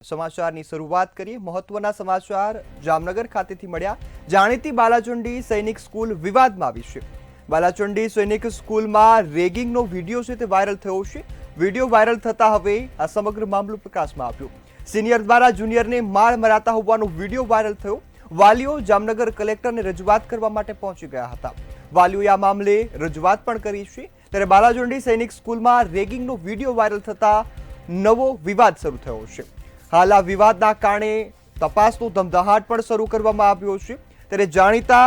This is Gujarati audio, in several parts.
સમાચારની શરૂઆત કરીએ। મહત્વના સમાચાર જામનગર ખાતેથી મળ્યા। જાણીતી બાલાચંડી સૈનિક સ્કૂલ વિવાદમાં આવી છે। બાલાચંડી સૈનિક સ્કૂલમાં રેગિંગનો વિડીયો છે તે વાયરલ થયો છે। વિડીયો વાયરલ થતા હવે આ સમગ્ર મામલો પ્રકાશમાં આવ્યો। સિનિયર દ્વારા જુનિયરને માર મરાતા હોવાનો વિડીયો વાયરલ થયો। વાલીઓ જામનગર કલેક્ટરને રજૂઆત કરવા માટે પહોંચી ગયા હતા। વાલીઓએ આ મામલે રજૂઆત પણ કરી છે। ત્યારે બાલાચંડી સૈનિક સ્કૂલમાં રેગિંગનો વિડીયો વાયરલ થતા નવો વિવાદ શરૂ થયો છે। हाल आ विवादना कारणे तपासनो धमधमाट पण शरू करवामां आव्यो छे। त्यारे जाणीता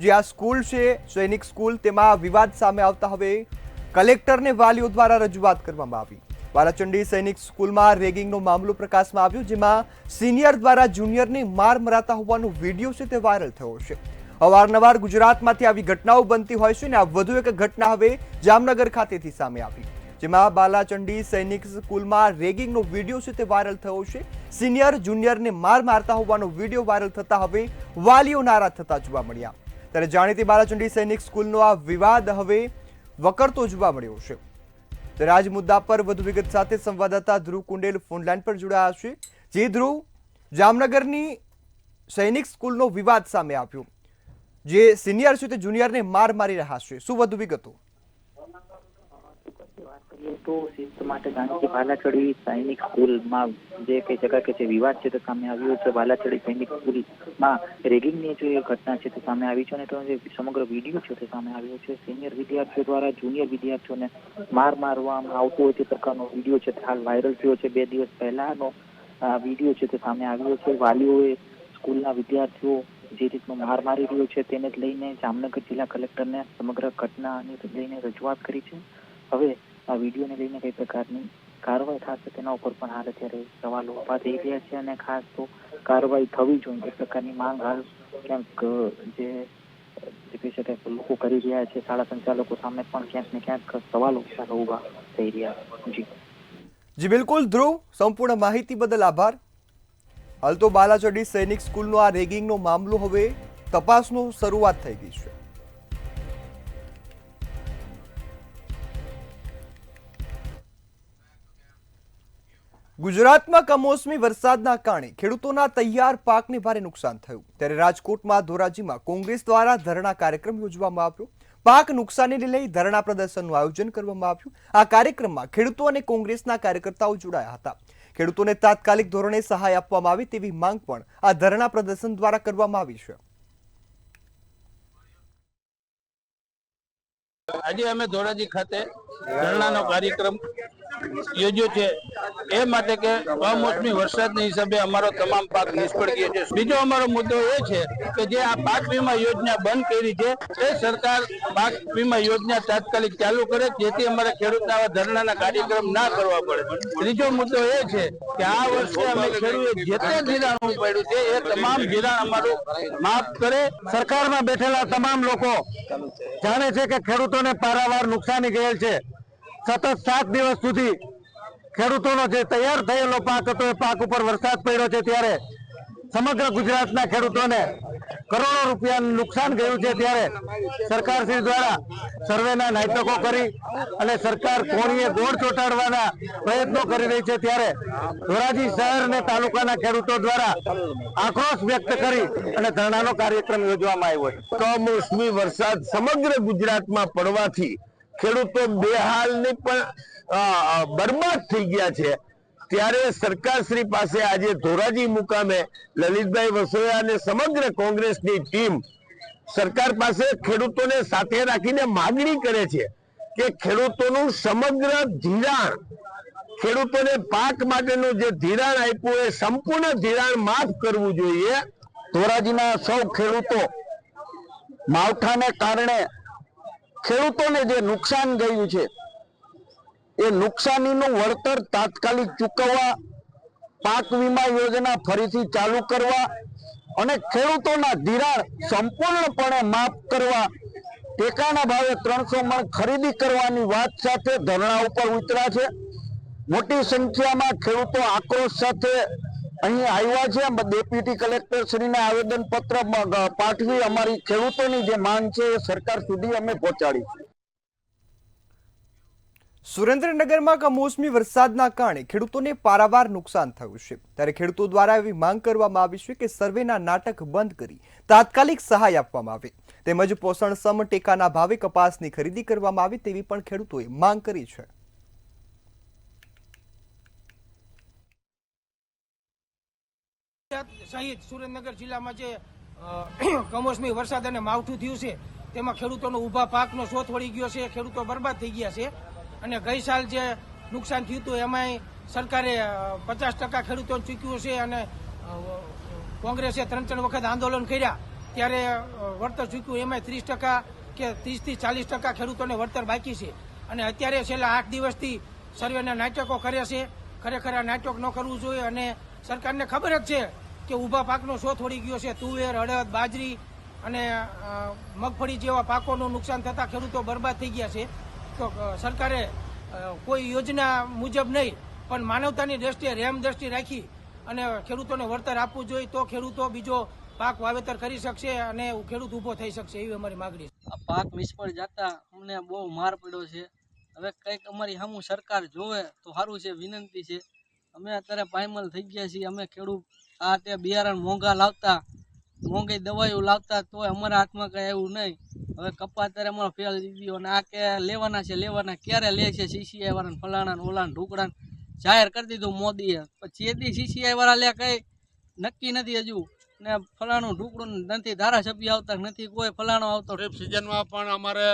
जे आ स्कूल छे सैनिक स्कूल तेमां विवाद सामे आवता हवे कलेक्टरने वालीओ द्वारा रजूआत करवामां आवी। बालाचंडी सैनिक स्कूलमां रेगिंगनो मामलो प्रकाशमां आव्यो, जेमां सीनियर द्वारा जूनियरने मार मराता होવાનો विडियो छे ते वायरल थयो छे। अवारनवार गुजरातमांथी आवी घटनाओ बनती होय छे ने आ वधु एक घटना हवे जामनगर खातेथी सामे आवी, જેમાં બાલાચંડી સૈનિક સ્કૂલમાં રેગિંગનો વિડીયો છે તે વાયરલ થયો છે। સિનિયર જુનિયરને માર મારતા હોવાનો વિડીયો વાયરલ થતા હવે વાલીઓ નારાજ થતા જોવા મળ્યા। ત્યારે જાણીતી બાલાચંડી સૈનિક સ્કૂલનો આ વિવાદ હવે વકરતો જોવા મળ્યો છે। ત્યારે આજ મુદ્દા પર વધુ વિગત સાથે સંવાદદાતા ધ્રુવ કુંડેલ ફોનલાઈન પર જોડાયા છે। જે ધ્રુવ, જામનગરની સૈનિક સ્કૂલનો વિવાદ સામે આવ્યો, જે સિનિયર છે તે જુનિયરને માર મારી રહ્યા છે, શું વધુ વિગતો? तो शिस्त માટે જાણીતી બાલાચડી સૈનિક સ્કૂલમાં જે કઈ જગ્યા કે જે વિવાદ છે તે સામે આવ્યો છે। બાલાચડી સૈનિક સ્કૂલમાં રેગિંગની જે ઘટના છે તે સામે આવી છે અને તો જે સમગ્ર વિડીયો છે તે સામે આવ્યો છે। સિનિયર વિદ્યાર્થીઓ દ્વારા જુનિયર વિદ્યાર્થીઓને માર મારવામાં આવતો હોય તે પ્રકારનો વિડીયો છે તે હાલ વાયરલ થયો છે। 2 દિવસ પહેલાનો આ વિડીયો છે તે સામે આવ્યો છે। વાલીઓએ સ્કૂલના વિદ્યાર્થીઓ જે રીતનો માર મારી રહ્યો છે તેને લઈને જામનગર જિલ્લા કલેક્ટરને સમગ્ર ઘટનાને લઈને રજૂઆત કરી છે। હવે આ વિડીયોને લઈને કઈ પ્રકારની કાર્યવાહી થશે તેના ઉપર પણ હાલ અત્યારે સવાલો ઉભા થઈ રહ્યા છે અને ખાસ તો કાર્યવાહી થવી જોઈએ એ પ્રકારની માંગ હાલ ક્યાંક જે કહી શકાય લોકો કરી રહ્યા છે। શાળા સંચાલકો સામે પણ ક્યાંક ને ક્યાંક સવાલો ઉભા થઈ રહ્યા છે। જી બિલકુલ ધ્રુવ, સંપૂર્ણ માહિતી બદલ આભાર। હાલ તો બાલાચડી સૈનિક સ્કૂલનો આ રેગિંગનો મામલો હવે તપાસનો શરૂઆત થઈ ગઈ છે। ગુજરાતમાં કમોસમી વરસાદના કારણે ખેડૂતોના તૈયાર પાકને ભારે નુકસાન થયું। ત્યારે રાજકોટમાં ધોરાજીમાં કોંગ્રેસ દ્વારા ધરણા કાર્યક્રમ યોજવામાં આવ્યો। પાક નુકસાનીને લઈ ધરણા પ્રદર્શનનું આયોજન કરવામાં આવ્યું। આ કાર્યક્રમમાં ખેડૂતો અને કોંગ્રેસના કાર્યકર્તાઓ જોડાયા હતા। ખેડૂતોને તાત્કાલિક ધોરણે સહાય આપવામાં આવે તેવી માંગ પણ આ ધરણા પ્રદર્શન દ્વારા કરવામાં આવી છે। આજે અમે ધોરાજી ખાતે ધરણાનો કાર્યક્રમ યોજ્યો છે એ માટે કે કમોસમી વરસાદના હિસાબે અમારો તમામ પાક નિષ્ફળ ગયો છે। બીજો અમારો મુદ્દો એ છે કે જે આ પાક વીમા યોજના બંધ કરી છે એ સરકાર પાક વીમા યોજના તાત્કાલિક ચાલુ કરે જેથી અમારે ખેડૂતના આવા ધરણાના કાર્યક્રમ ના કરવા પડે। ત્રીજો મુદ્દો એ છે કે આ વર્ષે અમે ખેડૂતે જે તે ધિરાણ ઉપાડ્યું છે એ તમામ ધિરાણ અમારું માફ કરે। સરકારમાં બેઠેલા તમામ લોકો જાણે છે કે ખેડૂતોને પારાવાર નુકસાની ગયેલ છે। સતત 7 દિવસ સુધી ખેડૂતોનો જે તૈયાર થયેલો પાક હતો એ પાક ઉપર વરસાદ પડ્યો છે ત્યારે સમગ્ર ગુજરાતના ખેડૂતોને કરોડો રૂપિયાનું નુકસાન ગયું છે। ત્યારે સરકારશ્રી દ્વારા સર્વેના નાટકો કરી અને સરકાર કોણીએ ગોળ ચોંટાડવાના પ્રયત્નો કરી રહી છે। ત્યારે ધોરાજી શહેર અને તાલુકાના ખેડૂતો દ્વારા આક્રોશ વ્યક્ત કરી અને ધરણાનો કાર્યક્રમ યોજવામાં આવ્યો છે। કમોસમી વરસાદ સમગ્ર ગુજરાતમાં પડવાથી ખેડૂતો બેહાલની પણ બરબાદ થઈ ગયા છે। ત્યારે સરકારશ્રી પાસે આજે ધોરાજી મુકામે લલિતભાઈ વસોયા અને સમગ્ર કોંગ્રેસની ટીમ સરકાર પાસે ખેડૂતોને સાથે રાખીને માગણી કરે છે કે ખેડૂતોનું સમગ્ર ધિરાણ, ખેડૂતોને પાક માટેનું જે ધિરાણ આપ્યું એ સંપૂર્ણ ધિરાણ માફ કરવું જોઈએ। ધોરાજીના સૌ ખેડૂતો માવઠાને કારણે ખેડૂતોને જે નુકસાન ગયું છે એ નુકસાનીનું વળતર તાત્કાલિક ચૂકવવા, પાક વીમા યોજના ફરીથી ચાલુ કરવા અને ખેડૂતોના ધિરાણ સંપૂર્ણપણે માફ કરવા, ટેકાના ભાવે 300 મણ ખરીદી કરવાની વાત સાથે ધરણા ઉપર ઉતર્યા છે। મોટી સંખ્યામાં ખેડૂતો આક્રોશ સાથે અહીં આવ્યા છે। ડેપ્યુટી કલેક્ટર શ્રીને આવેદન પત્ર પાઠવી અમારી ખેડૂતોની જે માંગ છે એ સરકાર સુધી અમે પહોંચાડી છે। સુરેન્દ્રનગરમાં કમોસમી વરસાદના કારણે ખેડૂતોને પારાવાર નુકસાન થયું છે ત્યારે ખેડૂતો દ્વારા એવી માંગ કરવામાં આવી છે કે સર્વેના નાટક બંધ કરી તાત્કાલિક સહાય આપવામાં આવે તેમજ પોષણક્ષમ ટેકાના ભાવે કપાસની ખરીદી કરવામાં આવે તેવી પણ ખેડૂતોએ માંગ કરી છે. સહિત સુરેન્દ્રનગર જિલ્લામાં જે કમોસમી વરસાદ અને માવઠું થયું છે તેમાં ખેડૂતોનો ઊભા પાકનો શોથ વળી ગયો છે, ખેડૂતો બરબાદ થઈ ગયા છે અને ગઈ સાલ જે નુકસાન થયું હતું એમાંય સરકારે 50% ખેડૂતોને ચૂક્યું છે અને કોંગ્રેસે 3 વખત આંદોલન કર્યા ત્યારે વળતર ચૂક્યું એમાંય 30% કે 30 થી 40% ખેડૂતોને વળતર બાકી છે અને અત્યારે છેલ્લા 8 દિવસથી સર્વેના નાટકો કરે છે. ખરેખર આ નાટક ન કરવું જોઈએ અને સરકારને ખબર જ છે કે ઊભા પાકનો શોથ વળી ગયો છે. તુવેર, અડદ, બાજરી અને મગફળી જેવા પાકોનું નુકસાન થતાં ખેડૂતો બરબાદ થઈ ગયા છે. તો સરકારે કોઈ યોજના મુજબ નહીં પણ માનવતાની દ્રષ્ટિએ રેમ દ્રષ્ટિ રાખી અને ખેડૂતોને વળતર આપવું જોઈએ તો ખેડૂતો બીજો પાક વાવેતર કરી શકશે અને ખેડૂત ઊભો થઈ શકશે એવી અમારી માગણી છે. આ પાક નિષ્ફળ જતા અમને બહુ માર પડ્યો છે. હવે કંઈક અમારી સામું સરકાર જોવે તો સારું છે, વિનંતી છે. અમે અત્યારે પાયમલ થઈ ગયા છીએ. અમે ખેડૂત આ તે બિયારણ મોંઘા લાવતા, મોંઘી દવાઈઓ લાવતા તોય અમારા હાથમાં કંઈ એવું નહીં. હવે કપા અત્યારે અમારો ફેલ ગયો અને આ કે લેવાના છે, લેવાના ક્યારે લે છે સીસીઆઈ વાળાને ફલાણા ઓલાને ઢોકળાને જાહેર કરી દીધું મોદીએ. પછી એથી સીસીઆઈ વાળા લે કંઈ નક્કી નથી હજુ ને ફલાણું ઢોકળું નથી, ધારાસભ્ય આવતા નથી, કોઈ ફલાણો આવતો. ખરીફ સિઝનમાં પણ અમારે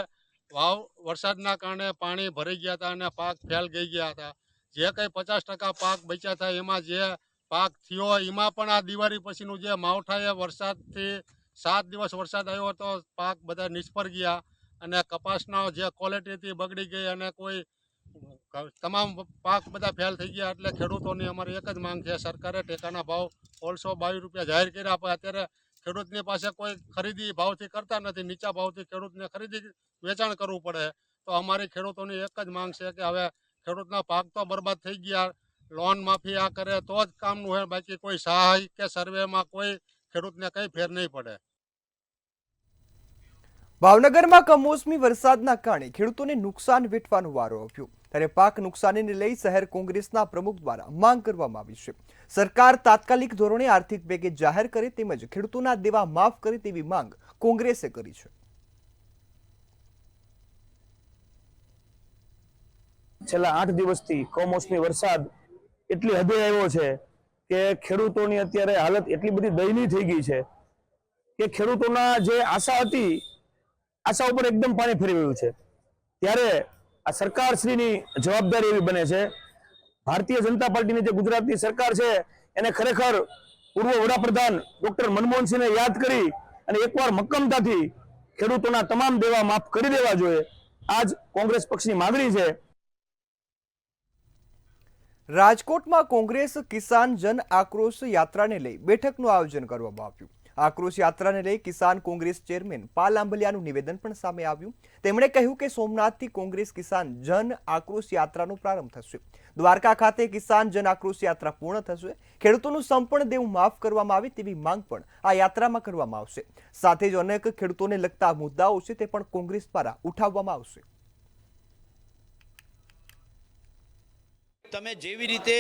વરસાદના કારણે પાણી ભરાઈ ગયા હતા અને પાક ફેલ ગઈ ગયા હતા. જે કંઈ 50% પાક બચ્યા હતા એમાં જે પાક થયો એમાં પણ આ દિવાળી પછીનું જે માવઠાએ વરસાદથી 7 દિવસ વરસાદ આવ્યો હતો, પાક બધા નિષ્ફળ ગયા અને કપાસનો જે ક્વોલિટી હતી બગડી ગઈ અને કોઈ તમામ પાક બધા ફેલ થઈ ગયા. એટલે ખેડૂતોની અમારી એક જ માંગ છે, સરકારે ટેકાના ભાવ 122 રૂપિયા જાહેર કર્યા પણ અત્યારે ખેડૂતની પાસે કોઈ ખરીદી ભાવથી કરતા નથી. નીચા ભાવથી ખેડૂતને ખરીદી વેચાણ કરવું પડે. તો અમારી ખેડૂતોની એક જ માંગ છે કે હવે ખેડૂતના પાક તો બરબાદ થઈ ગયા, લોન માફી આ કરે તો જ કામનું હોય, બાકી કોઈ સહાય કે સર્વેમાં કોઈ ખેડૂતને કંઈ ફેર નહીં પડે. ભાવનગરમાં કમોસમી વરસાદના કારણે ખેડૂતોને નુકસાન વેઠવાનો વારો આવ્યો ત્યારે પાક નુકસાનીને લઈ શહેર કોંગ્રેસના પ્રમુખ દ્વારા માંગ કરવામાં આવી છે. સરકાર તાત્કાલિક ધોરણે આર્થિક પેકેજ જાહેર કરે તેમજ ખેડૂતોના દેવા માફ કરે તેવી માંગ કોંગ્રેસે કરી છે. છેલ્લા 8 દિવસથી કમોસમી વરસાદ એટલી હદે આવ્યો છે કે ખેડૂતોની અત્યારે હાલત એટલી બધી દયનીય થઈ ગઈ છે કે ખેડૂતોના જે આશા હતી, આશા ઉપર એકદમ પાણી ફરી રહ્યું છે. ત્યારે આ સરકારશ્રીની જવાબદારી એવી બને છે, ભારતીય જનતા પાર્ટીની જે ગુજરાતની સરકાર છે એને ખરેખર પૂર્વ વડાપ્રધાન ડોક્ટર મનમોહનસિંહને યાદ કરી અને એકવાર મક્કમતાથી ખેડૂતોના તમામ દેવા માફ કરી દેવા જોઈએ. આજ કોંગ્રેસ પક્ષની માંગણી છે. રાજકોટમાં કોંગ્રેસ કિસાન જન આક્રોશ યાત્રાને લઈ બેઠકનું આયોજન કરવામાં આવ્યું. આક્રોશ યાત્રાને લઈ કિસાન કોંગ્રેસ ચેરમેન પાલ આંબલિયાનું નિવેદન પણ સામે આવ્યું. તેમણે કહ્યું કે સોમનાથથી કોંગ્રેસ કિસાન જન આક્રોશ યાત્રાનો પ્રારંભ થશે. દ્વારકા ખાતે કિસાન જન આક્રોશ યાત્રા પૂર્ણ થશે. ખેડૂતોનું સંપૂર્ણ દેવું માફ કરવામાં આવે તેવી માંગ પણ આ યાત્રામાં કરવામાં આવશે. સાથે જ અનેક ખેડૂતોને લગતા મુદ્દાઓ છે તે પણ કોંગ્રેસ દ્વારા ઉઠાવવામાં આવશે. તમે જેવી રીતે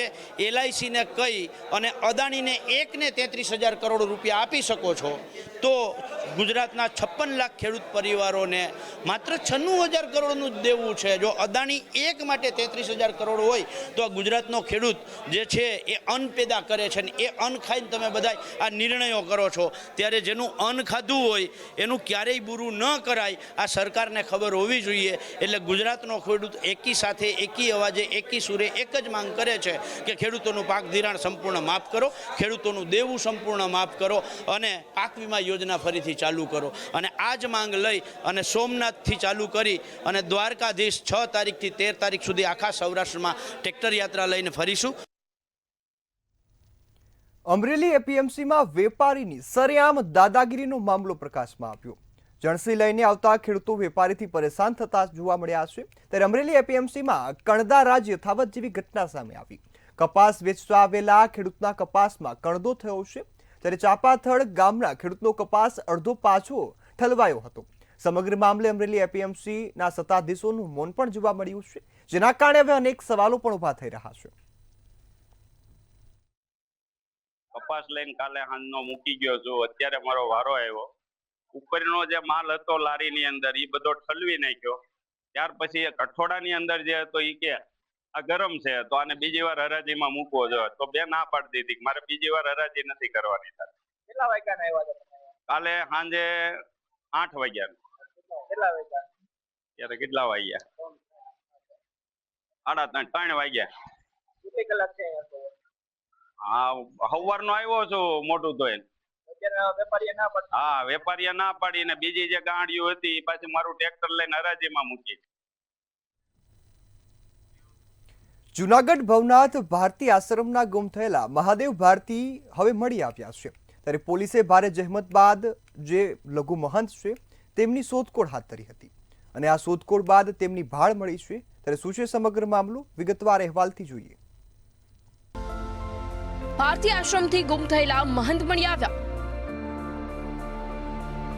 LICને કહી અને અદાણીને 1,33,000 કરોડ રૂપિયા આપી શકો છો તો ગુજરાતના 56 લાખ ખેડૂત પરિવારોને માત્ર 96,000 કરોડનું જ દેવું છે. જો અદાણી એક માટે 33,000 કરોડ હોય તો આ ગુજરાતનો ખેડૂત જે છે એ અન્ન પેદા કરે છે ને એ અન્ન ખાઈને તમે બધા આ નિર્ણયો કરો છો. ત્યારે જેનું અન્ન ખાધું હોય એનું ક્યારેય બુરું ન કરાય આ સરકારને ખબર હોવી જોઈએ. એટલે ગુજરાતનો ખેડૂત એકી સાથે એકી અવાજે એકી સુરે એક જ માંગ કરે છે કે ખેડૂતોનું પાક ધિરાણ સંપૂર્ણ માફ કરો, ખેડૂતોનું દેવું સંપૂર્ણ માફ કરો અને પાક વીમા યોજના ફરીથી ચાલુ કરો. અને આ જ માંગ લઈ અને સોમનાથથી ચાલુ કરી અને દ્વારકાધીશ 6 તારીખથી 13 તારીખ સુધી આખા સૌરાષ્ટ્રમાં ટ્રેક્ટર યાત્રા લઈને ફરીશું. અમરેલી એપીએમસીમાં વેપારીની સરેઆમ દાદાગીરીનો મામલો પ્રકાશમાં આવ્યો. જણસી લઈને આવતા ખેડૂતો વેપારીથી પરેશાન થતા જોવા મળ્યા છે. ત્યારે અમરેલી એપીએમસીમાં કણદા રાજ યથાવત જેવી ઘટના સામે આવી. કપાસ વેચવા આવેલા ખેડૂતના કપાસમાં કણદો થયો છે. ત્યારે ચાપાથળ ગામના ખેડૂતનો કપાસ અડધો પાછો ઠલવાયો હતો. સમગ્ર મામલે અમરેલી એપીએમસીના સત્તાધીશોનું મૌન પણ જોવા મળ્યું છે. જેના કારણે હવે અનેક સવાલો પણ ઊભા થઈ રહ્યા છે. કપાસ લઈને કાલે સાંજનો મૂકી ગયો છું, અત્યારે મારો વારો આવ્યો. ઉપરનો જે માલ હતો લારીની અંદર એ બધો ઠલવી નાખ્યો. ત્યાર પછી એક અઠવાડિયાની અંદર જે હતો એ કે આ ગરમ છે તો આને બીજી વાર હરાજીમાં મૂકવો જોઈએ, તો બે ના પાડી દીધી મારે બીજી વાર હરાજી નથી કરવાની. કેટલા વાગ્યાના આવ્યા હતા? કાલે સાંજે 8 વાગ્યા. કેટલા વાગ્યા? ત્યારે કેટલા વાગ્યા? 3:30 વાગ્યા. કેટલી કલાક છે અહીંયા? હા, સવારનો આવ્યો છું મોટું ધોઈને. વેપારીએ ના પાડી? હા, વેપારીએ ના પાડી ને બીજી જે ગાડીઓ હતી એ પાછી મારું ટ્રેક્ટર લઈને હરાજીમાં મૂકી. જૂનાગઢ ભવનાથ ભારતી આશ્રમના ગુમ થયેલા મહાદેવ ભારતી હવે મળી આવ્યા છે. ત્યારે પોલીસે ભારે જહેમત બાદ જે લઘુ મહંત છે તેમની શોધખોળ હાથ ધરી હતી અને આ શોધખોળ બાદ તેમની ભાળ મળી છે. ત્યારે શું છે સમગ્ર મામલો, વિગતવાર અહેવાલથી જોઈએ. ભારતી આશ્રમથી ગુમ થયેલા મહંત મળી આવ્યા.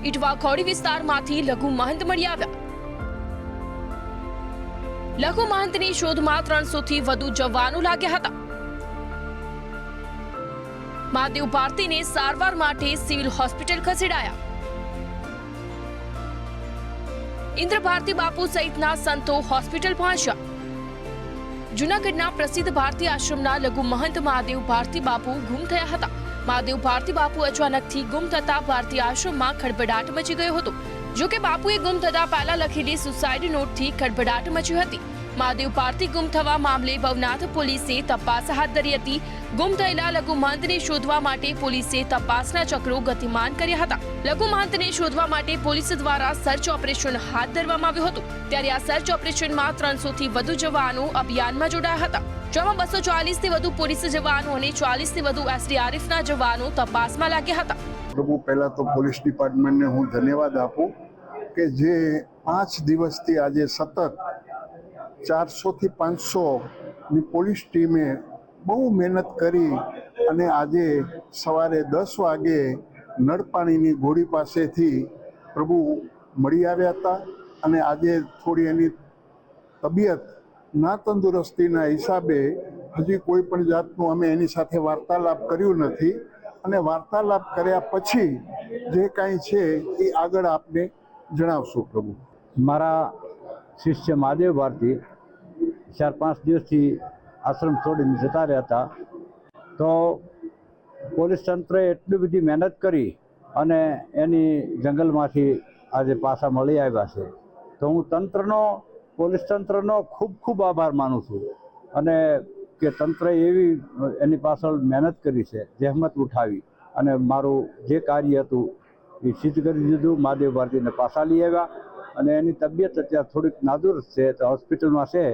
ઇટવા ખોડી વિસ્તારમાંથી લઘુ મહંત મળી આવ્યા. લઘુ મહંતની શોધમાં 300 થી વધુ જવાનો લાગ્યા હતા. મહાદેવ ભારતીને સારવાર માટે સિવિલ હોસ્પિટલ ખસેડાયા. ઇન્દ્ર ભારતી બાપુ સહિતના સંતો હોસ્પિટલ પહોંચ્યા. જૂનાગઢના પ્રસિદ્ધ ભારતી આશ્રમના લઘુ મહંત મહાદેવ ભારતી બાપુ ગુમ થયા હતા. મહાદેવ ભારતી બાપુ અચાનકથી ગુમ થતા ભારતી આશ્રમમાં ખળભળાટ મચી ગયો હતો. જો કે બાપુએ ગુમ થતા પહેલા લખેલી સુસાઇડ નોટથી ખળભળાટ મચી હતી. મહાદેવ ભારતી ગુમ થવા મામલે ભવનાથ પોલીસે તપાસ હાથ ધરી હતી. ગુમ થયેલા લઘુ મહંતને શોધવા માટે પોલીસે તપાસના ચક્રો ગતિમાન કર્યા હતા. લઘુ મહંતને શોધવા માટે પોલીસ દ્વારા સર્ચ ઓપરેશન હાથ ધરવામાં આવ્યું હતું. ત્યારે આ સર્ચ ઓપરેશનમાં 300 થી વધુ જવાનો અભિયાનમાં જોડાયા હતા. જેમાં 240 થી વધુ પોલીસ જવાનો અને 40 થી વધુ એસડીઆરએફના જવાનો તપાસમાં લાગ્યા હતા. પ્રભુ, પહેલા તો પોલીસ ડિપાર્ટમેન્ટને હું ધન્યવાદ આપું કે જે 5 દિવસથી આજે સતત 400 થી 500 ની પોલીસ ટીમે બહુ મહેનત કરી અને આજે સવારે 10 વાગે નળપાણીની ગોળી પાસેથી પ્રભુ મળી આવ્યા હતા. અને આજે થોડી એની તબિયત ના તંદુરસ્તીના હિસાબે હજી કોઈ પણ જાતનું અમે એની સાથે વાર્તાલાપ કર્યું નથી. અને વાર્તાલાપ કર્યા પછી જે કાંઈ છે એ આગળ આપને જણાવશું. પ્રભુ, મારા શિષ્ય મહાદેવ ભારતી 4-5 દિવસથી આશ્રમ છોડીને જતા રહ્યા હતા. તો પોલીસ તંત્રએ એટલી બધી મહેનત કરી અને એની જંગલમાંથી આજે પાછા મળી આવ્યા છે. તો હું પોલીસ તંત્રનો ખૂબ આભાર માનું છું. અને કે તંત્રએ એવી એની પાછળ મહેનત કરી છે, જહેમત ઉઠાવી અને મારું જે કાર્ય હતું એ સિદ્ધ કરી દીધું. મહાદેવ ભારતીને પાછા લઈ આવ્યા અને એની તબિયત અત્યારે થોડીક નાજુક છે, તો હોસ્પિટલમાં છે.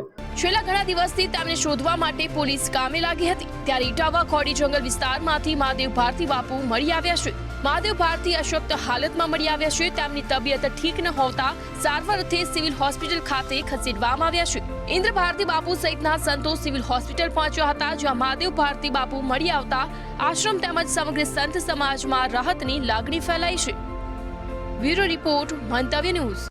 છેલ્લા ઘણા દિવસથી તેમને શોધવા માટે પોલીસ કામે લાગી હતી. ત્યારે ઇટાવા ખોડી જંગલ વિસ્તારમાંથી મહાદેવ ભારતી બાપુ મળી આવ્યા છે. મહાદેવ ભારતી અશક્ત હાલતમાં મળી આવ્યા છે. તેમની તબિયત ઠીક ન હોતા સારવાર અર્થે સિવિલ હોસ્પિટલ ખાતે ખસેડવામાં આવ્યા છે. ઇન્દ્ર ભારતી બાપુ સહિતના સંતો સિવિલ હોસ્પિટલ પહોંચ્યા હતા, જ્યાં મહાદેવ ભારતી બાપુ મળી આવતા આશ્રમ તેમજ સમગ્ર સંત સમાજમાં રાહતની લાગણી ફેલાઈ છે. બ્યુરો રિપોર્ટ, મંતવ્ય ન્યૂઝ.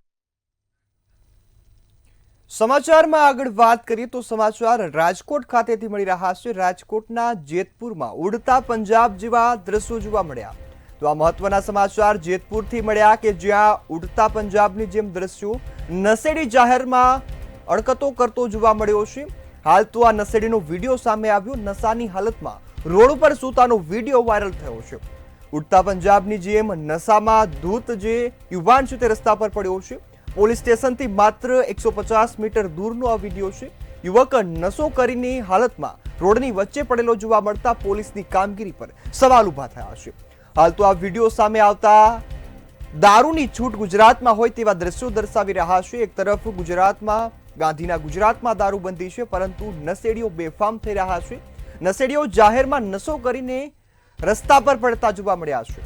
સમાચારમાં આગળ વાત કરીએ તો સમાચાર રાજકોટ ખાતેથી મળી રહ્યા છે. રાજકોટના જેતપુરમાં ઉડતા પંજાબ જેવા દ્રશ્યો જોવા મળ્યા. તો આ મહત્વના સમાચાર જેતપુરથી મળ્યા કે જ્યાં ઉડતા પંજાબની જેમ દ્રશ્યો નશેડી જાહેરમાં અડકતો કરતો જોવા મળ્યો છે. હાલ તો આ નશેડીનો વિડીયો સામે આવ્યો. નશાની હાલતમાં રોડ ઉપર સૂતાનો વિડીયો વાયરલ થયો છે. ઉડતા પંજાબની જેમ નશામાં ધૂત જે યુવાન છે તે રસ્તા પર પડ્યો છે. પોલીસ સ્ટેશનથી માત્ર 150 મીટર દૂરનો આ વિડીયો છે. યુવક નશો કરીને હાલતમાં રોડની વચ્ચે પડેલો જોવા મળતા પોલીસની કામગીરી પર સવાલ ઊભા થયા છે. હાલ તો આ વિડીયો સામે આવતા દારૂની છૂટ ગુજરાતમાં હોય તેવા દ્રશ્યો દર્શાવી રહ્યા છે. એક તરફ ગુજરાતમાં દારૂબંધી છે, પરંતુ નશેડીઓ બેફામ થઈ રહ્યા છે. નશેડીઓ જાહેરમાં નશો કરીને રસ્તા પર પડતા જોવા મળ્યા છે.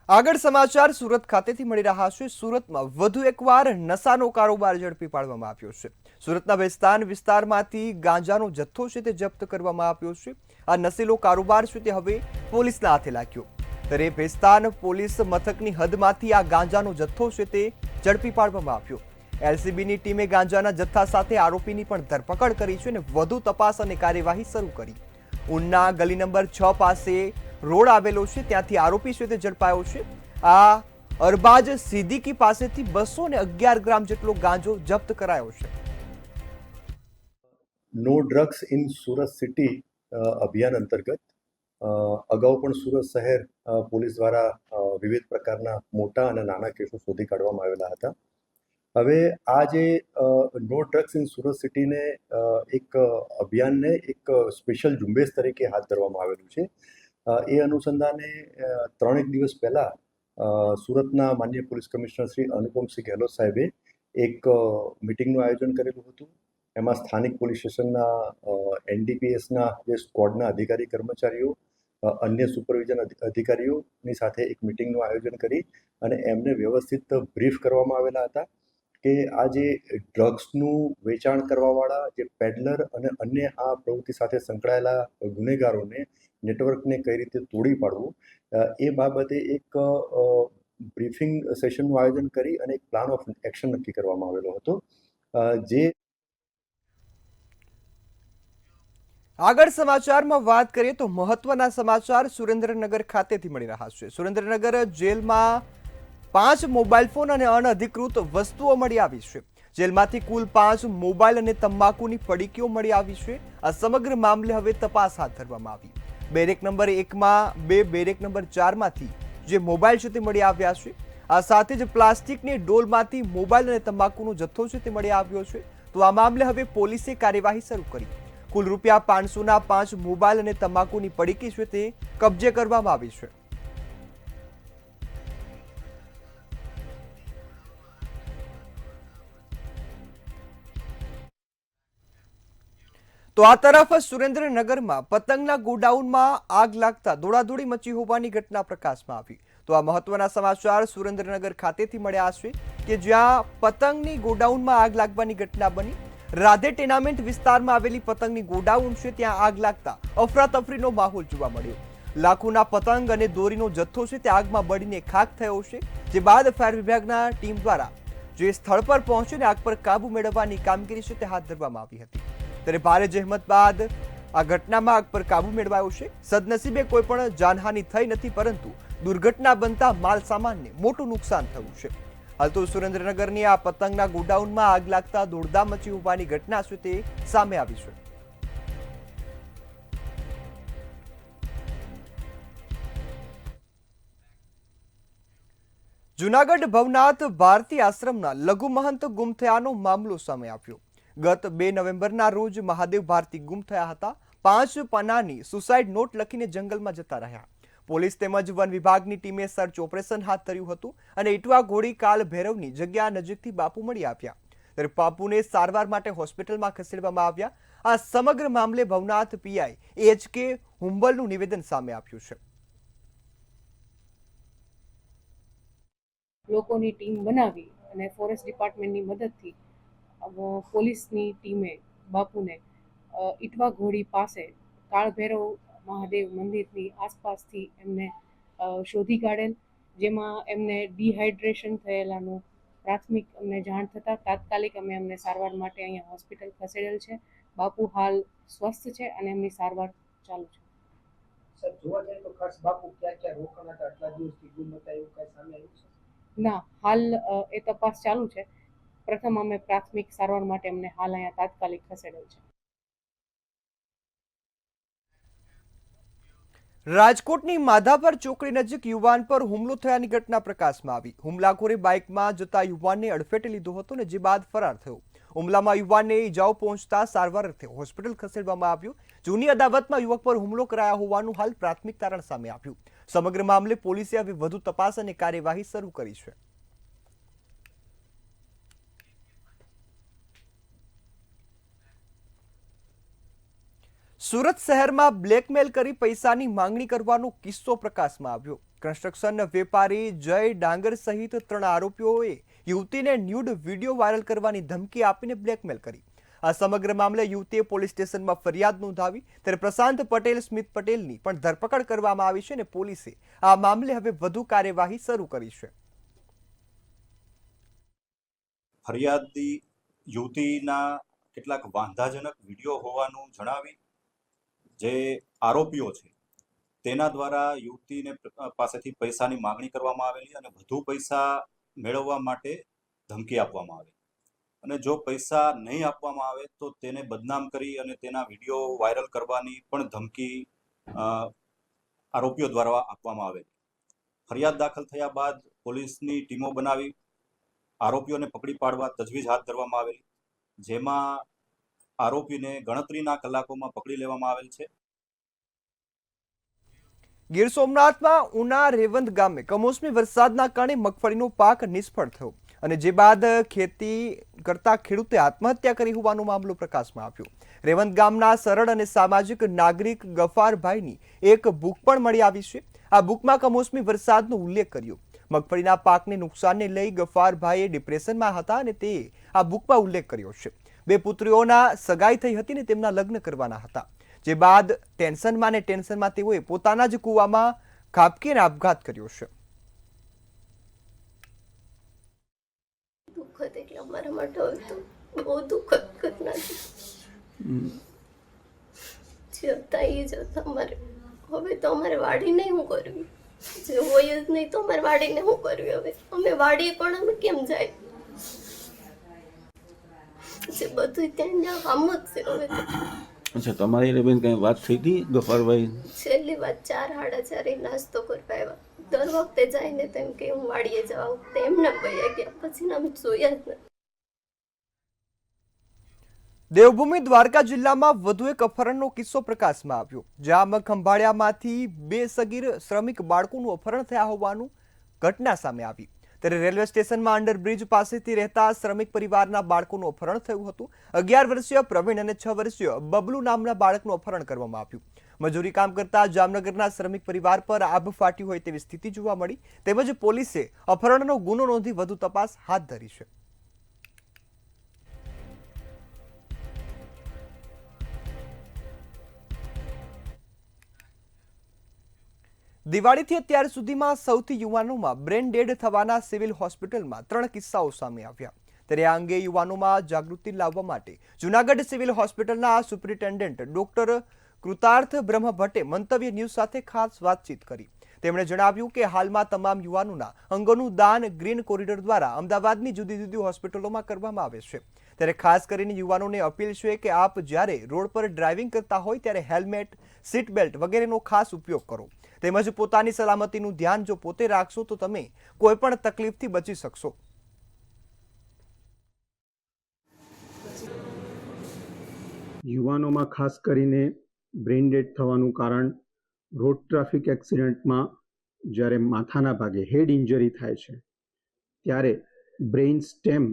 આગળ સમાચાર સુરત ખાતેથી મળી રહ્યા છે. સુરતમાં વધુ એકવાર નશાનો કારોબાર ઝડપી પાડવામાં આવ્યો છે. સુરતના વેસ્તાન વિસ્તારમાંથી ગાંજાનો જથ્થો છે તે જપ્ત કરવામાં આવ્યો છે. આ નશીલો કારોબાર છે તે હવે પોલીસના હાથે લાગ્યો. ત્યારે વેસ્તાન પોલીસ મથકની હદમાંથી આ ગાંજાનો જથ્થો છે તે ઝડપી પાડવામાં આવ્યો. એલસીબીની ટીમે ગાંજાના જથ્થા સાથે આરોપીની પણ ધરપકડ કરી છે અને વધુ તપાસ અને કાર્યવાહી શરૂ કરી. ઉના ગલી નંબર 6 પાસે રોડ આવેલો છે, ત્યાંથી આરોપી છે તે ઝડપાયો છે. આ અરબાજ સિદ્દીકી પાસેથી 211 ગ્રામ જેટલો ગાંજો જપ્ત કરાયો છે. No drugs in Surat city અભિયાન અંતર્ગત અગાઉ પણ સુરત શહેર પોલીસ દ્વારા વિવિધ પ્રકારના મોટા અને નાના કેસો શોધી કાઢવામાં આવેલા હતા. હવે આ જે નો ડ્રગ્સ ઇન સુરત સિટીને એક અભિયાનને એક સ્પેશિયલ ઝુંબેશ તરીકે હાથ ધરવામાં આવેલું છે. એ અનુસંધાને 3 દિવસ પહેલાં સુરતના માનનીય પોલીસ કમિશનર શ્રી અનુપમસિંહ ગેહલોત સાહેબે એક મિટિંગનું આયોજન કરેલું હતું. એમાં સ્થાનિક પોલીસ સ્ટેશનના એનડીપીએસના જે સ્ક્વોડના અધિકારી કર્મચારીઓ, અન્ય સુપરવિઝન અધિકારીઓની સાથે એક મિટિંગનું આયોજન કરી અને એમને વ્યવસ્થિત બ્રીફ કરવામાં આવેલા હતા કે આ જે ડ્રગ્સનું વેચાણ કરવાવાળા જે પેડલર અને અન્ય આ પ્રવૃત્તિ સાથે સંકળાયેલા ગુનેગારોને નેટવર્કને કઈ રીતે તોડી પાડવું, એ બાબતે એક બ્રીફિંગ સેશનનું આયોજન કરી અને એક પ્લાન ઓફ એક્શન નક્કી કરવામાં આવેલો હતો. જે આગળ સમાચારમાં વાત કરીએ તો મહત્વના સમાચાર સુરેન્દ્રનગર ખાતેથી મળી રહ્યા છે. સુરેન્દ્રનગર જેલમાં 5 મોબાઈલ ફોન અને અનઅધિકૃત વસ્તુઓ મળી આવી છે. જેલમાંથી કુલ 5 મોબાઈલ અને તમાકુની પડીકીઓ મળી આવી છે. આ સમગ્ર મામલે હવે તપાસ હાથ ધરવામાં આવી. બેરેક નંબર 1માં 2, બેરેક નંબર 4માંથી જે મોબાઈલ છે તે મળી આવ્યા છે. આ સાથે જ પ્લાસ્ટિકની ડોલમાંથી મોબાઈલ અને તમાકુનો જથ્થો છે તે મળી આવ્યો છે. તો આ મામલે હવે પોલીસે કાર્યવાહી શરૂ કરી. કુલ ₹500ના 5 મોબાઈલ અને તમાકુની પડીકી છે તે કબજે કરવામાં આવી છે. તો આ તરફ સુરેન્દ્રનગરમાં પતંગના ગોડાઉનમાં આગ લાગતા દોડાદોડી મચી હોવાની ઘટના પ્રકાશમાં આવી. તો આ મહત્વના સમાચાર સુરેન્દ્રનગર ખાતેથી મળ્યા છે કે જ્યાં પતંગની ગોડાઉનમાં આગ લાગવાની ઘટના બની. રાધે ટેનામેન્ટ વિસ્તારમાં આવેલી પતંગની ગોડાઉન છે ત્યાં આગ લાગતા અફરાતફરીનો માહોલ જોવા મળ્યો. લાખોના પતંગ અને દોરીનો જથ્થો છે તે આગમાં બળીને ખાખ થયો છે. જે બાદ ફાયર વિભાગના ટીમ દ્વારા જે સ્થળ પર પહોંચીને આગ પર કાબુ મેળવવાની કામગીરી છે તે હાથ ધરવામાં આવી હતી. ત્યારે ભારે જહેમત બાદ આ ઘટનામાં આગ પર કાબુ મેળવાયો છે. સદનસીબે કોઈ પણ જાનહાનિ થઈ નથી, પરંતુ દુર્ઘટના બનતા માલ સામાનને મોટું નુકસાન થયું છે. હાલ તો સુરેન્દ્રનગરની આ પતંગના ગોડાઉનમાં આગ લાગતા દોડધામ મચી હોવાની ઘટના છે તે સામે આવી છે. જૂનાગઢ ભવનાથ ભારતી આશ્રમના લઘુ મહંત ગુમ થયાનો મામલો સામે આવ્યો. ગત 2 નવેમ્બરના રોજ મહાદેવ ભારતી ગુમ થયા હતા. 5 પાનાની સુસાઇડ નોટ લખીને જંગલમાં જતા રહ્યા. પોલીસ તેમજ વન વિભાગની ટીમે સર્ચ ઓપરેશન હાથ ધર્યું હતું અને ઇટવા ઘોડી કાલ ભૈરવની જગ્યા નજીકથી બાપુ મળી આવ્યા. ત્યારે બાપુને સારવાર માટે હોસ્પિટલમાં ખસેડવામાં આવ્યા. આ સમગ્ર મામલે ભવનાથ પીઆઈ એચકે હુંબલનું નિવેદન સામે આવ્યું છે. લોકોની ટીમ બનાવી અને ફોરેસ્ટ ડિપાર્ટમેન્ટની મદદથી પોલીસની ટીમે બાપુને ઇટવા ઘોડી પાસે કાળભૈરવ મહાદેવ મંદિરની આસપાસથી એમને શોધી કાઢેલ, જેમાં એમને ડિહાઇડ્રેશન થયેલાનું પ્રાથમિક અમને જાણ થતાં તાત્કાલિક અમે એમને સારવાર માટે અહીંયા હોસ્પિટલ ખસેડેલ છે. બાપુ હાલ સ્વસ્થ છે અને એમની સારવાર ચાલુ છે. સર, જોવા જઈએ તો ખાસ બાપુ ક્યાં રોકાણા હતા, આટલા દિવસથી ગુમ હતા, એવું કઈ સામે આવ્યું છે? ના, હાલ એ તપાસ ચાલુ છે. પ્રથમ અમે પ્રાથમિક સારવાર માટે એમને હાલ અહીંયા તાત્કાલિક ખસેડેલ છે. રાજકોટની માધાપર ચોકડી નજીક યુવાન પર હુમલો થયાની ઘટના પ્રકાશમાં આવી. હુમલાખોરે બાઇકમાં જતા યુવાનને અડફેટે લીધો હતો અને જે બાદ ફરાર થયો. હુમલામાં યુવાનને ઈજાઓ પહોંચતા સારવાર અર્થે હોસ્પિટલ ખસેડવામાં આવ્યો. જૂની અદાવતમાં યુવક પર હુમલો કરાયા હોવાનું હાલ પ્રાથમિક તારણ સામે આવ્યું. સમગ્ર મામલે પોલીસે હવે વધુ તપાસ અને કાર્યવાહી શરૂ કરી છે. સુરત શહેરમાં બ્લેકમેલ કરી પૈસાની માંગણી કરવાનો કિસ્સો પ્રકાશમાં આવ્યો. કન્સ્ટ્રક્શન વેપારી જય ડાંગર સહિત 3 આરોપીઓએ યુવતીને ન્યૂડ વિડીયો વાયરલ કરવાની ધમકી આપીને બ્લેકમેલ કરી. આ સમગ્ર મામલે યુવતીએ પોલીસ સ્ટેશનમાં ફરિયાદ નોંધાવી ત્યારે પ્રશાંત પટેલ સ્મિત પટેલની પણ ધરપકડ કરવામાં આવી છે અને પોલીસે આ મામલે હવે વધુ કાર્યવાહી શરૂ કરી છે. ફરિયાદી યુવતીના કેટલાક વાંધાજનક વિડીયો હોવાનું જણાવી જે આરોપીઓ છે તેના દ્વારા યુવતીને પાસેથી પૈસાની માગણી કરવામાં આવેલી અને વધુ પૈસા મેળવવા માટે ધમકી આપવામાં આવી અને જો પૈસા નહીં આપવામાં આવે તો તેને બદનામ કરી અને તેના વિડીયો વાયરલ કરવાની પણ ધમકી આરોપીઓ દ્વારા આપવામાં આવેલી. ફરિયાદ દાખલ થયા બાદ પોલીસની ટીમો બનાવી આરોપીઓને પકડી પાડવા તજવીજ હાથ ધરવામાં આવેલી, જેમાં આરોપીને ગણતરીના કલાકોમાં પકડી લેવામાં આવેલ છે. ગીર સોમનાથમાં ઉના રેવંદ ગામે કમોસમી વરસાદના કારણે મગફળીનો પાક નિષ્ફળ થયો અને જે બાદ ખેતી કરતા ખેડૂતે આત્મહત્યા કરી હોવાનો મામલો પ્રકાશમાં આવ્યો. રેવંદ ગામના સરળ અને સામાજિક નાગરિક ગફારભાઈની એક બુક પણ મળી આવી છે. આ બુકમાં કમોસમી વરસાદનો ઉલ્લેખ કર્યો. મગફળીના પાકને નુકસાનને લઈ ગફારભાઈએ ડિપ્રેશનમાં હતા અને તે આ બુકમાં ઉલ્લેખ કર્યો છે. 2 પુત્રીઓના સગાઈ થઈ હતી ને તેમના લગ્ન કરવાના હતા, જે બાદ ટેન્શનમાં તેઓએ પોતાના જ કૂવામાં ખાબકીને આપઘાત કર્યો છે. દુઃખદ એટલે અમારા માટે બહુ દુઃખદ ઘટના છે. જે હતા એ જ હતા. અમારે હવે તો અમારે વાડીને શું કરવી, જે હોય જ નહીં તો અમારે વાડીને શું કરવી. હવે અમે વાડીએ પણ અમે કેમ જાય, જે બધું ત્યાં આમ જ છે. હવે અચ્છા, તમારી બેન કઈ વાત થઈ હતી ગફારભાઈ? છેલ્લી વાત 4-4:30 નાસ્તો કરવા આવ્યા. દર વખતે જાય ને તેમ કે હું વાડીએ જાઉં, તેમને વયા ગયા, પછી અમે જોયા જ નથી. દેવભૂમિ દ્વારકા જિલ્લામાં વધુ એક અપહરણનો કિસ્સો પ્રકાશમાં આવ્યો, જ્યાં ખંભાળિયામાંથી 2 સગીર શ્રમિક બાળકોનું અપહરણ થયા હોવાનું ઘટના સામે આવી. ત્યારે રેલવે સ્ટેશનમાં અંડરબ્રિજ પાસેથી રહેતા શ્રમિક પરિવારના બાળકોનું અપહરણ થયું હતું. 11 વર્ષીય પ્રવીણ અને 6 વર્ષીય બબલુ નામના બાળકનું અપહરણ કરવામાં આવ્યું. મજૂરી કામ કરતા જામનગરના શ્રમિક પરિવાર પર આભ ફાટ્યું હોય તેવી સ્થિતિ જોવા મળી. તેમજ પોલીસે અપહરણનો ગુનો નોંધી વધુ તપાસ હાથ ધરી છે. દિવાળીથી અત્યાર સુધીમાં સૌથી યુવાનોમાં બ્રેન ડેડ થવાના સિવિલ હોસ્પિટલમાં 3 કિસ્સાઓ સામે આવ્યા. ત્યારે આ અંગે યુવાનોમાં જાગૃતિ લાવવા માટે જૂનાગઢ સિવિલ હોસ્પિટલના સુપ્રિન્ટેન્ડન્ટ ડોક્ટર કૃતાર્થ બ્રહ્મ ભટ્ટે મંતવ્ય ન્યૂઝ સાથે ખાસ વાતચીત કરી. તેમણે જણાવ્યું કે હાલમાં તમામ યુવાનોના અંગોનું દાન ગ્રીન કોરિડોર દ્વારા અમદાવાદની જુદી જુદી હોસ્પિટલોમાં કરવામાં આવે છે. ત્યારે ખાસ કરીને યુવાનોને અપીલ છે કે આપ જ્યારે રોડ પર ડ્રાઇવિંગ કરતા હોય ત્યારે હેલ્મેટ, સીટ બેલ્ટ વગેરેનો ખાસ ઉપયોગ કરો. તેમજ પોતાની સલામતીનું ધ્યાન જો પોતે રાખશો તો તમે કોઈ પણ તકલીફથી બચી શકશો. યુવાનોમાં ખાસ કરીને બ્રેન ડેડ થવાનું કારણ રોડ ટ્રાફિક એક્સિડન્ટમાં જ્યારે માથાના ભાગે હેડ ઇન્જરી થાય છે ત્યારે બ્રેઇન સ્ટેમ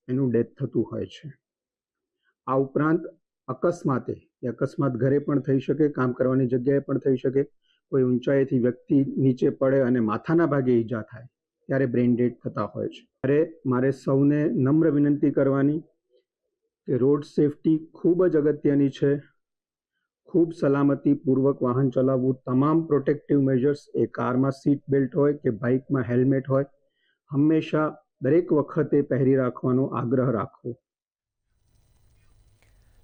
એનું ડેથ થતું હોય છે. આ ઉપરાંત અકસ્માત ઘરે પણ થઈ શકે, કામ કરવાની જગ્યાએ પણ થઈ શકે. કોઈ ઊંચાઈથી વ્યક્તિ નીચે પડે અને માથાના ભાગે ઈજા થાય ત્યારે બ્રેન ડેડ થતા હોય છે. ત્યારે મારે સૌને નમ્ર વિનંતી કરવાની કે રોડ સેફટી ખૂબ જ અગત્યની છે. ખૂબ સલામતીપૂર્વક વાહન ચલાવવું. તમામ પ્રોટેક્ટિવ મેજર્સ, એ કારમાં સીટ બેલ્ટ હોય કે બાઇકમાં હેલ્મેટ હોય, હંમેશા દરેક વખતે પહેરી રાખવાનો આગ્રહ રાખવો.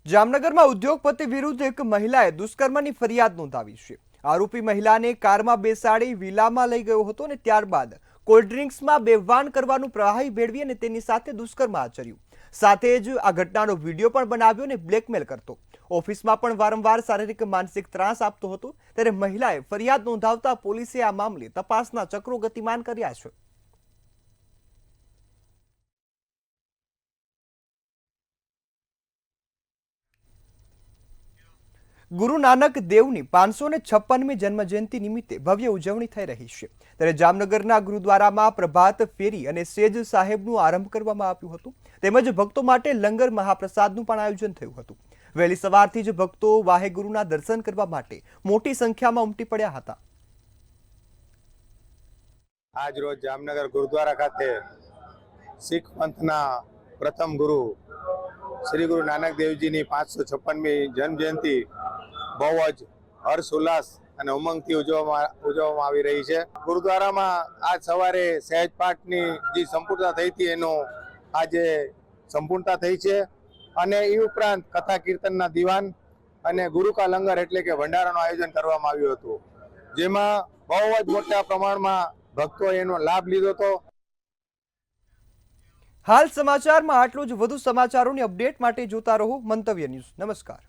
જામનગરમાં ઉદ્યોગપતિ વિરુદ્ધ એક મહિલાએ દુષ્કર્મની ફરિયાદ નોંધાવી છે. આરોપી મહિલાને કારમાં બેસાડી વિલામાં લઈ ગયો હતો અને ત્યારબાદ કોલ્ડ ડ્રિંક્સમાં બેભાન કરવાનું પ્રવાહી ભેળવી અને તેની સાથે દુષ્કર્મ આચર્યું. સાથે જ આ ઘટનાનો વિડીયો પણ બનાવ્યો અને બ્લેકમેલ કરતો. ઓફિસમાં પણ વારંવાર શારીરિક માનસિક ત્રાસ આપતો હતો. ત્યારે મહિલાએ ફરિયાદ નોંધાવતા પોલીસે આ મામલે તપાસના ચક્રો ગતિમાન કર્યા છે. ગુરુ નાનક દેવની 556મી જન્મજયંતિ નિમિત્તે ભવ્ય ઉજવણી થઈ રહી છે. ત્યારે જામનગરના ગુરુદ્વારામાં પ્રભાત ફેરી અને સેજ સાહેબનું આરંભ કરવામાં આવ્યું હતું. તેમજ ભક્તો માટે લંગર મહાપ્રસાદનું પણ આયોજન થયું હતું. વહેલી સવારથી જ ભક્તો વાહેગુરુના દર્શન કરવા માટે મોટી સંખ્યામાં ઉમટી પડ્યા હતા. આજ રોજ જામનગર ગુરુદ્વારા ખાતે શીખ પંથના પ્રથમ ગુરુ શ્રી ગુરુ નાનક દેવજીની 556મી જન્મજયંતિ બહુ જ હર્ષ ઉલ્લાસ અને ઉમંગથી ઉજવવામાં આવી રહી છે. ગુરુદ્વારામાં આજ સવારે સહેજ પાઠની જે સંપૂર્ણતા થઈ હતી એનું આજે સંપૂર્ણતા થઈ છે અને એ ઉપરાંત કથા કીર્તનના દીવાન અને ગુરુ કા લંગર એટલે કે ભંડારાનું આયોજન કરવામાં આવ્યું હતું, જેમાં બહુ જ મોટા પ્રમાણમાં ભક્તોએ એનો લાભ લીધો હતો. હાલ સમાચારમાં આટલું જ. વધુ સમાચારોની અપડેટ માટે જોતા રહો મંતવ્ય ન્યૂઝ. નમસ્કાર.